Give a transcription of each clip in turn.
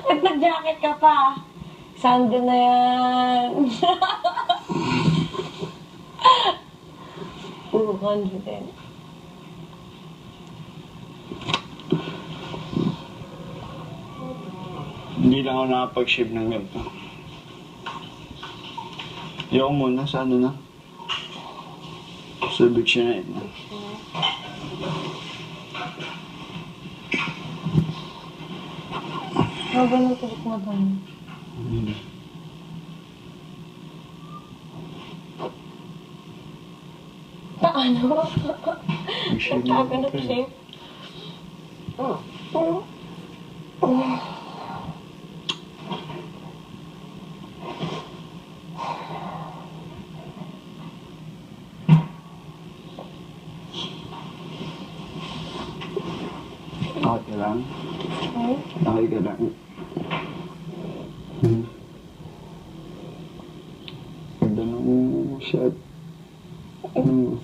Ba't nag-jacket ka pa? Sando na yan. Puro confident. Hindi lang ako nakapag-shave ng ganito. Ayoko muna sa ano na. Sa dictionary na. Haba ng tulog mo doon. Ano? Mag-shave Ang na taga na ako. shape. Okay ka lang? Okay ka lang? Ganda ng shirt.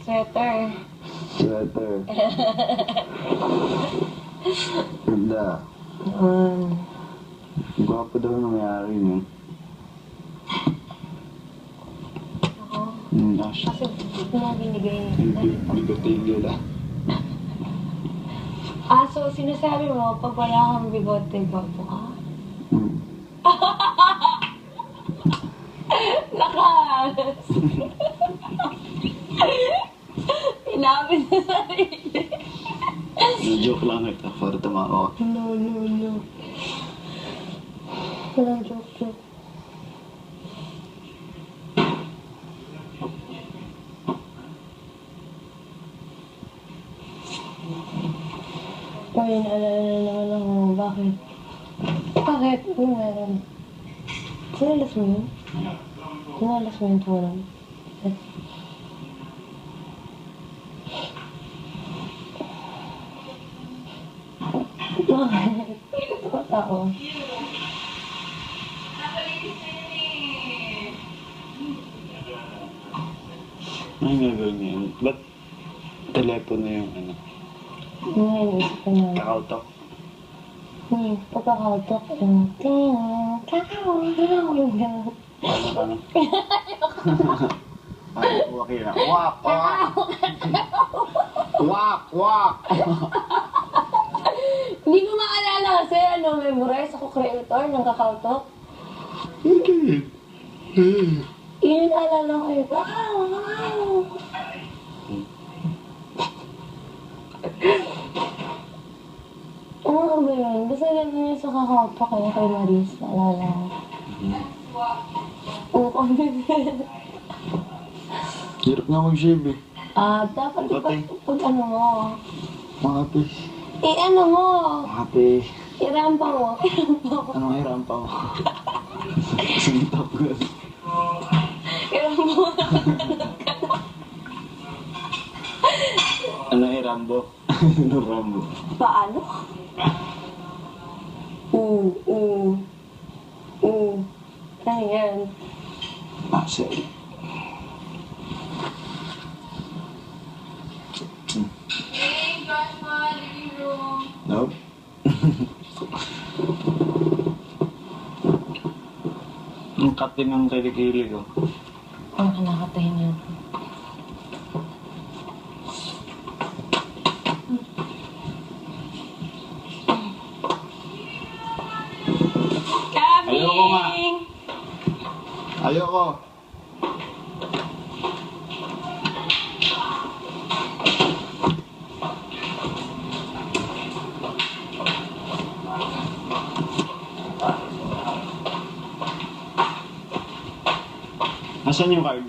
Sweater. Sweater. Ganda. Gwapo daw nangyari mo. Ako. Ash. Kasi hindi mo binigay Hindi ko tigil ah. So sinasabi mo, pag wala kang bigote, gwapo ka? Nakahalas. Inapin sa sarili. Na-joke lang ito para tumawa. No. Walang joke. Ay, naalala na naman ako. Bakit? Bakit? Ano meron? Sinalas mo yun? Sinalas mo yung tulang? Bakit? Tao. Ano nga gawin niya yun? Ba't telepono yung ano? Ngayon, isip ko na. Kakautok? Pagkakautok, yung yung gano'n. Paano? Paano uwaki na? Wak! Hindi ko maalala kasi memorize ako creator ng kakautok. Okay. Yun alala ko yun. Wow! Ano ba yun? Basta ganun yun sa kakautok kaya kay Maris. Naalala ko. Oo, confident. Hirap nga mag-shave eh. Dapat Patay. pag ano mo. Makapi. Ano mo. Makapi. Irampa mo. Anong hiram pa mo? Sintap ko. Irampa mo. Ano hirambo? Ano rambo? Paano? Ano yan? Sorry. Hey, Joshua, living room. Nope. Ang katin ng kilikili ko. Ang nakatayin natin. Ayoko nga. Ayoko. Nasaan yung card?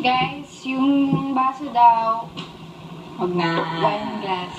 Guys, yung baso daw, wag na. Wine glass.